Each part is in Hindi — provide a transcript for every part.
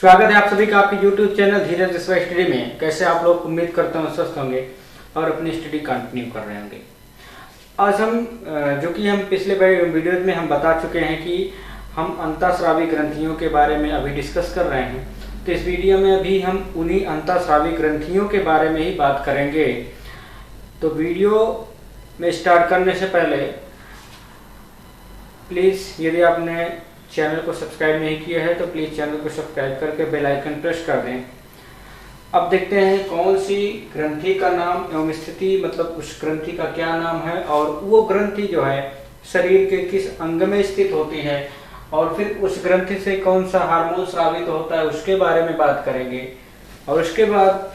स्वागत है आप सभी का आपके YouTube चैनल धीरज स्टडी में। कैसे आप लोग, उम्मीद करता हूँ स्वस्थ होंगे और अपनी स्टडी कंटिन्यू कर रहे होंगे। आज हम जो कि हम पिछले वीडियो में हम बता चुके हैं कि हम अंतःस्रावी ग्रंथियों के बारे में अभी डिस्कस कर रहे हैं। तो इस वीडियो में अभी हम उन्हीं अंतःस्रावी ग्रंथियों के बारे में ही बात करेंगे। तो वीडियो में स्टार्ट करने से पहले प्लीज़ यदि आपने चैनल को सब्सक्राइब नहीं किया है तो प्लीज़ चैनल को सब्सक्राइब करके बेल आइकन प्रेस कर दें। अब देखते हैं कौन सी ग्रंथि का नाम एवं स्थिति, मतलब उस ग्रंथि का क्या नाम है और वो ग्रंथि जो है शरीर के किस अंग में स्थित होती है और फिर उस ग्रंथि से कौन सा हार्मोन स्रावित होता है उसके बारे में बात करेंगे। और उसके बाद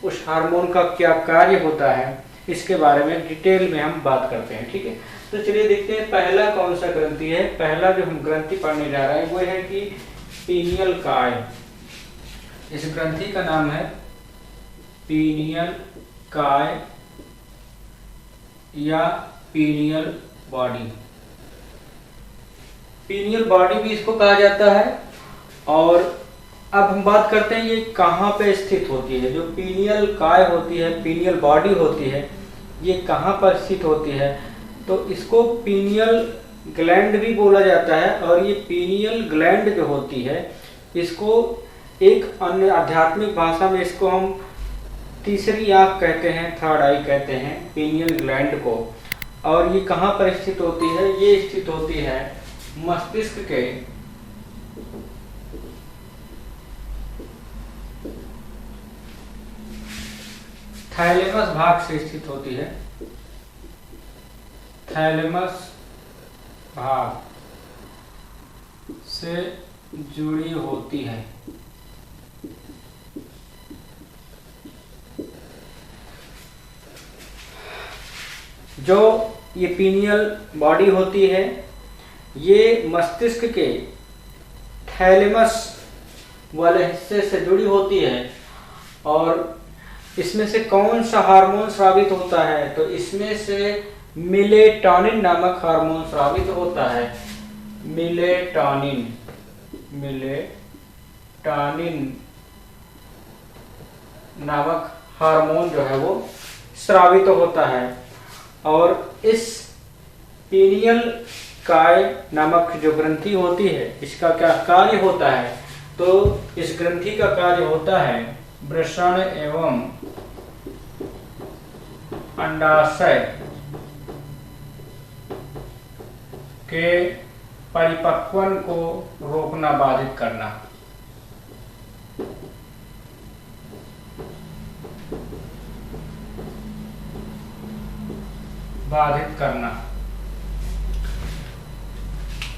उस हार्मोन का क्या कार्य होता है इसके बारे में डिटेल में हम बात करते हैं। ठीक है, तो चलिए देखते हैं पहला कौन सा ग्रंथि है। पहला जो हम ग्रंथि पढ़ने जा रहे हैं वो है कि पीनियल काय। इस ग्रंथि का नाम है पीनियल काय या पीनियल बॉडी। पीनियल बॉडी भी इसको कहा जाता है। और अब हम बात करते हैं ये कहाँ पे स्थित होती है। जो पीनियल काय होती है, पीनियल बॉडी होती है, ये कहाँ पर स्थित होती है। तो इसको पीनियल ग्लैंड भी बोला जाता है। और ये पीनियल ग्लैंड जो होती है इसको एक अन्य आध्यात्मिक भाषा में इसको हम तीसरी आंख कहते हैं, थर्ड आई कहते हैं पीनियल ग्लैंड को। और ये कहाँ पर स्थित होती है? ये स्थित होती है मस्तिष्क के थैलेमस भाग से स्थित होती है। थैलेमस भाग से जुड़ी होती है। जो ये पीनियल बॉडी होती है ये मस्तिष्क के थैलेमस वाले हिस्से से जुड़ी होती है। और इसमें से कौन सा हार्मोन स्रावित होता है? तो इसमें से मेलेटोनिन नामक हार्मोन स्रावित होता है। मेलेटोनिन नामक हार्मोन जो है वो स्रावित होता है। और इस पीनियल काय नामक जो ग्रंथि होती है इसका क्या कार्य होता है? तो इस ग्रंथि का कार्य होता है वृषण एवं अंडाशय के परिपक्वन को रोकना, बाधित करना।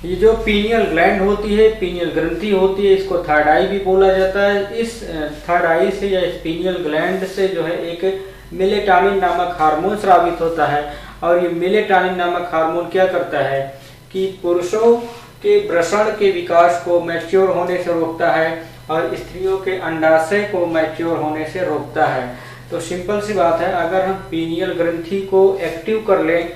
ये जो पीनियल ग्लैंड होती है, पीनियल ग्रंथि होती है, इसको थर्ड आई भी बोला जाता है। इस थर्ड आई से या इस पीनियल ग्लैंड से जो है एक मेलेटोनिन नामक हार्मोन स्रावित होता है। और ये मेलेटोनिन नामक हार्मोन क्या करता है कि पुरुषों के वृषण के विकास को मैच्योर होने से रोकता है और स्त्रियों के अंडाशय को मैच्योर होने से रोकता है। तो सिंपल सी बात है, अगर हम पीनियल ग्रंथि को एक्टिव कर लें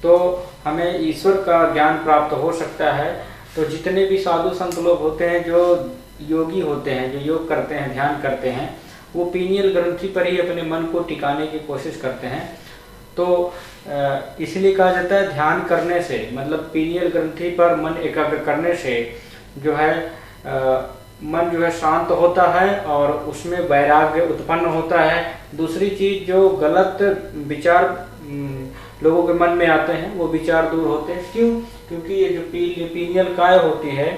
तो हमें ईश्वर का ज्ञान प्राप्त हो सकता है। तो जितने भी साधु संत लोग होते हैं, जो योगी होते हैं, जो योग करते हैं, ध्यान करते हैं, वो पीनियल ग्रंथि पर ही अपने मन को टिकाने की कोशिश करते हैं। तो इसलिए कहा जाता है ध्यान करने से, मतलब पीनियल ग्रंथि पर मन एकाग्र करने से जो है मन जो है शांत होता है और उसमें वैराग्य उत्पन्न होता है। दूसरी चीज, जो गलत विचार लोगों के मन में आते हैं वो विचार दूर होते हैं। क्यों? क्योंकि ये जो पीनियल काय होती है,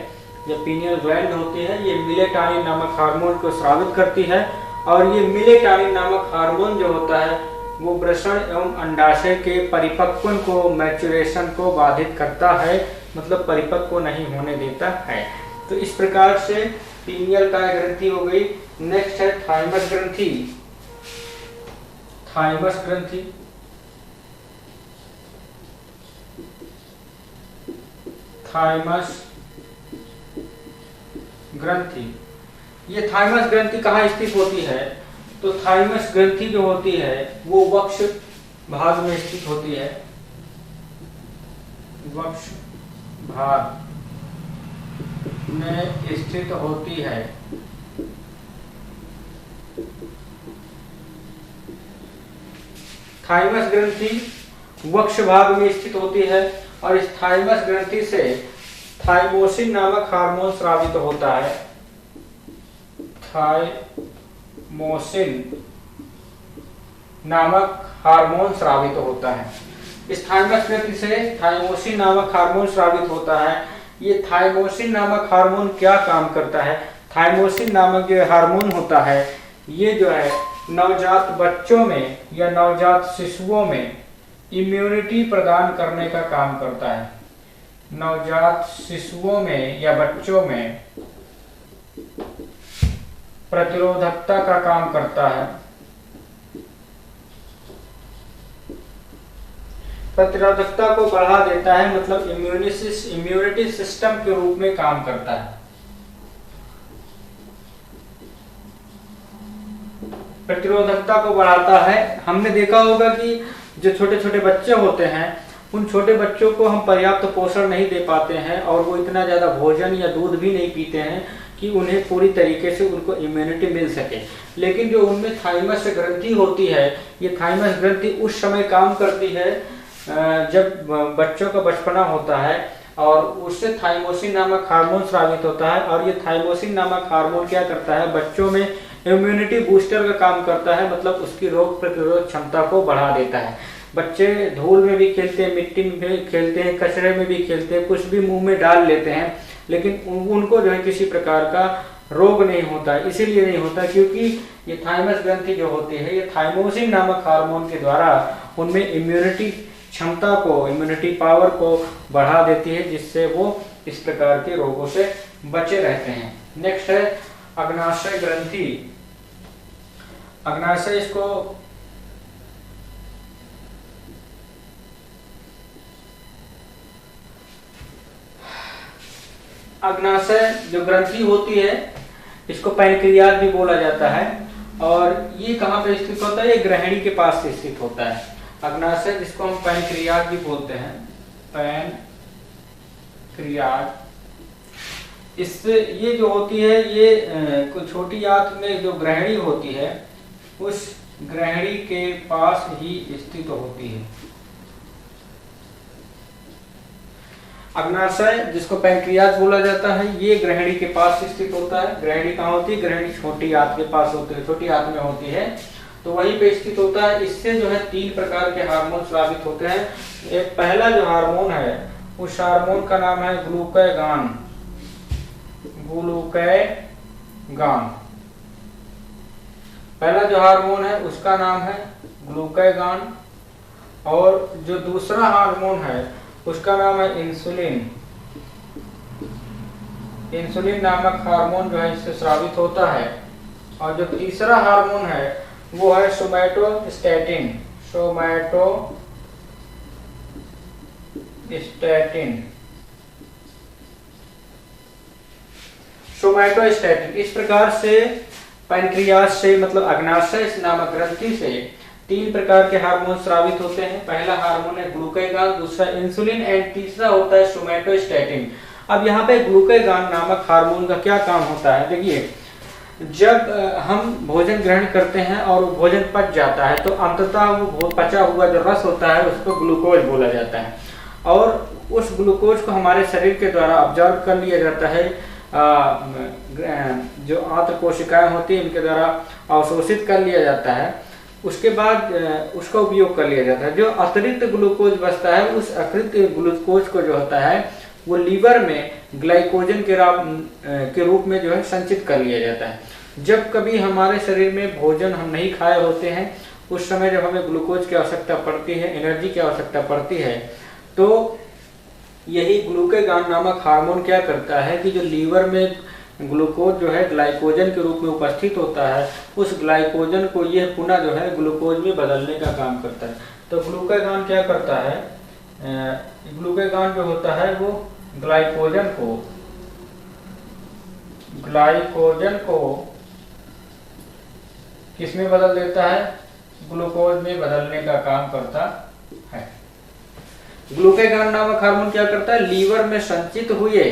जो पीनियल ग्लैंड होती है, ये मेलेटोनिन नामक हार्मोन को स्रावित करती है। और ये मेलेटोनिन नामक हार्मोन जो होता है वो वृषण एवं अंडाशय के परिपक्वन को, मैच्योरेशन को बाधित करता है, मतलब परिपक्व नहीं होने देता है। तो इस प्रकार से पीनियल काय ग्रंथि हो गई। नेक्स्ट है थाइमस ग्रंथि। थाइमस ग्रंथि थाइमस ग्रंथि, ये थाइमस ग्रंथि कहाँ स्थित होती है? तो थाइमस ग्रंथि जो होती है वो वक्ष भाग में स्थित होती है। वक्ष भाग में स्थित होती है। थाइमस ग्रंथि वक्ष भाग में स्थित होती है और इस थाइमस ग्रंथि से थाइमोसिन नामक हार्मोन स्रावित होता है। थाइमोसिन नामक हार्मोन स्रावित होता है। इस थाइमस ग्रंथि से थाइमोसिन नामक हार्मोन स्रावित होता है। ये थाइमोसिन नामक हार्मोन क्या काम करता है? थाइमोसिन नामक जो हार्मोन होता है ये जो है नवजात बच्चों में या नवजात शिशुओं में इम्यूनिटी प्रदान करने का काम करता है। नवजात शिशुओं में या बच्चों में प्रतिरोधकता का काम करता है। प्रतिरोधकता को बढ़ा देता है, मतलब इम्यूनिटी सिस्टम के रूप में काम करता है। प्रतिरोधकता को बढ़ाता है। हमने देखा होगा कि जो छोटे छोटे बच्चे होते हैं उन छोटे बच्चों को हम पर्याप्त पोषण नहीं दे पाते हैं और वो इतना ज़्यादा भोजन या दूध भी नहीं पीते हैं कि उन्हें पूरी तरीके से उनको इम्यूनिटी मिल सके। लेकिन जो उनमें थाइमस ग्रंथि होती है, ये थाइमस ग्रंथि उस समय काम करती है जब बच्चों का बचपना होता है और उससे थाइमोसिन नामक हार्मोन स्रावित होता है। और ये थाइमोसिन नामक हार्मोन क्या करता है? बच्चों में इम्यूनिटी बूस्टर का काम करता है, मतलब उसकी रोग प्रतिरोधक क्षमता को बढ़ा देता है। बच्चे धूल में भी खेलते हैं, मिट्टी में भी खेलते हैं, कचरे में भी खेलते हैं, कुछ भी मुंह में डाल लेते हैं, लेकिन उनको जो है किसी प्रकार का रोग नहीं होता है। इसीलिए नहीं होता क्योंकि ये थाइमस ग्रंथि जो होती है ये थाइमोसिन नामक हार्मोन के द्वारा उनमें इम्यूनिटी क्षमता को, इम्यूनिटी पावर को बढ़ा देती है, जिससे वो इस प्रकार के रोगों से बचे रहते हैं। नेक्स्ट है अग्नाशय ग्रंथि। अग्नाशय इसको अग्नाशय जो ग्रंथि होती है इसको पैनक्रियाज भी बोला जाता है। और ये कहाँ पे स्थित होता है? ये ग्रहणी के पास स्थित होता है। अग्नाशय जिसको हम पैनक्रियाज भी बोलते हैं, पैनक्रियाज। इससे ये जो होती है ये कुछ छोटी आंत में जो ग्रहणी होती है उस ग्रहणी के पास ही स्थित होती है। अग्नाशय जिसको पैंक्रियाज बोला जाता है ये ग्रहणी के पास स्थित होता है। ग्रहणी कहाँ होती है? ग्रहणी छोटी आंत के पास होती है, छोटी आंत में होती है, तो वहीं पे स्थित होता है। इससे जो है 3 प्रकार के हार्मोन स्रावित होते हैं। एक पहला जो हार्मोन है उस हार्मोन का नाम है ग्लूकागॉन। ग्लूकागॉन पहला जो हार्मोन है उसका नाम है ग्लूकागॉन। और जो दूसरा हार्मोन है उसका नाम है इंसुलिन। इंसुलिन नामक हार्मोन जो है इससे स्रावित होता है। और जो तीसरा हार्मोन है वो है सोमैटोस्टैटिन। सोमैटोस्टैटिन। इस प्रकार से पैनक्रियाज से, मतलब अग्नाशय नामक ग्रंथि से 3 प्रकार के हार्मोन स्रावित होते हैं। पहला हार्मोन है ग्लूकागॉन, दूसरा इंसुलिन एंड तीसरा होता है सोमैटोस्टैटिन। अब यहाँ पे ग्लूकागॉन नामक हार्मोन का क्या काम होता है? देखिए, जब हम भोजन ग्रहण करते हैं और भोजन पच जाता है तो अंततः वो पचा हुआ जो रस होता है उसको ग्लूकोज बोला जाता है। और उस ग्लूकोज को हमारे शरीर के द्वारा ऑब्जर्व कर लिया जाता है। जो आंत्र कोशिकाएं होती हैं इनके द्वारा अवशोषित कर लिया जाता है। उसके बाद उसका उपयोग कर लिया जाता है। जो अतिरिक्त ग्लूकोज बचता है उस अतिरिक्त ग्लूकोज को जो होता है वो लीवर में ग्लाइकोजन के रूप में जो है संचित कर लिया जाता है। जब कभी हमारे शरीर में भोजन हम नहीं खाए होते हैं उस समय जब हमें ग्लूकोज की आवश्यकता पड़ती है, एनर्जी की आवश्यकता पड़ती है, तो यही ग्लूकागॉन नामक हार्मोन क्या करता है कि जो लीवर में ग्लूकोज जो है ग्लाइकोजन के रूप में उपस्थित होता है उस ग्लाइकोजन को यह पुनः जो है ग्लूकोज में बदलने का काम करता है। तो ग्लूकागॉन क्या करता है? ग्लूकागॉन जो होता है वो ग्लाइकोजन को किस में बदल देता है? ग्लूकोज में बदलने का काम करता है। ग्लूकागॉन नामक हार्मोन क्या करता है? लीवर में संचित हुए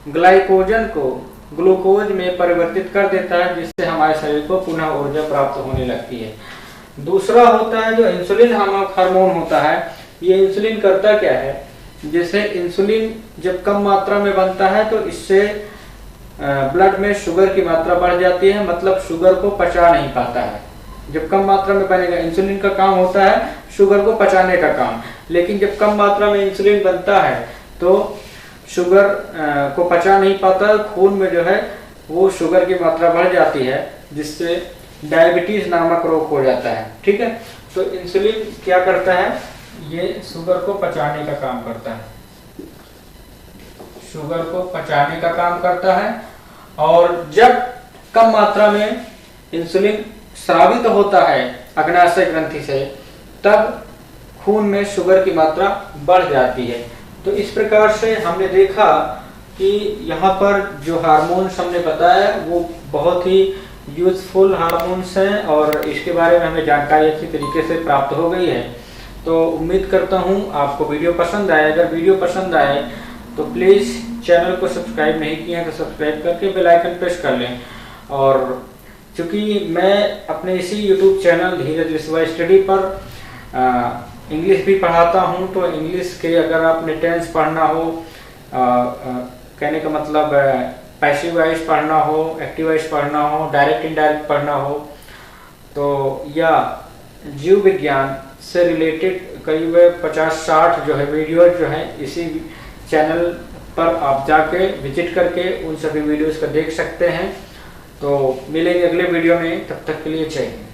ग्लाइकोजन को ग्लूकोज में परिवर्तित कर देता है, जिससे हमारे शरीर को पुनः ऊर्जा प्राप्त होने लगती है। दूसरा होता है जो इंसुलिन नामक हार्मोन होता है। ये इंसुलिन करता क्या है, जैसे इंसुलिन जब कम मात्रा में बनता है तो इससे ब्लड में शुगर की मात्रा बढ़ जाती है, मतलब शुगर को पचा नहीं पाता है। जब कम मात्रा में बनेगा, इंसुलिन का काम होता है शुगर को पचाने का काम, लेकिन जब कम मात्रा में इंसुलिन बनता है तो शुगर को पचा नहीं पाता, खून में जो है वो शुगर की मात्रा बढ़ जाती है, जिससे डायबिटीज नामक रोग हो जाता है। ठीक है, तो इंसुलिन क्या करता है, ये शुगर को पचाने का काम करता है, शुगर को पचाने का काम करता है। और जब कम मात्रा में इंसुलिन स्रावित होता है अग्नाशय ग्रंथि से, तब खून में शुगर की मात्रा बढ़ जाती है। तो इस प्रकार से हमने देखा कि यहाँ पर जो हार्मोन्स हमने बताया वो बहुत ही यूजफुल हार्मोन्स हैं और इसके बारे में हमें जानकारी अच्छी तरीके से प्राप्त हो गई है। तो उम्मीद करता हूँ आपको वीडियो पसंद आए। अगर वीडियो पसंद आए तो प्लीज़ चैनल को सब्सक्राइब नहीं किया है तो सब्सक्राइब करके बेल आइकन प्रेस कर लें। और चूँकि मैं अपने इसी यूट्यूब चैनल धीरज विश्वा स्टडी पर इंग्लिश भी पढ़ाता हूँ, तो इंग्लिश के अगर आपने टेंस पढ़ना हो, कहने का मतलब पैसिव वॉइस पढ़ना हो, एक्टिव वॉइस पढ़ना हो, डायरेक्ट इनडायरेक्ट पढ़ना हो, तो या जीव विज्ञान से रिलेटेड करीब 50-60 जो है वीडियो जो है इसी चैनल पर आप जाके विजिट करके उन सभी वीडियोस को देख सकते हैं। तो मिलेंगे अगले वीडियो में, तब तक के लिए जय हिंद।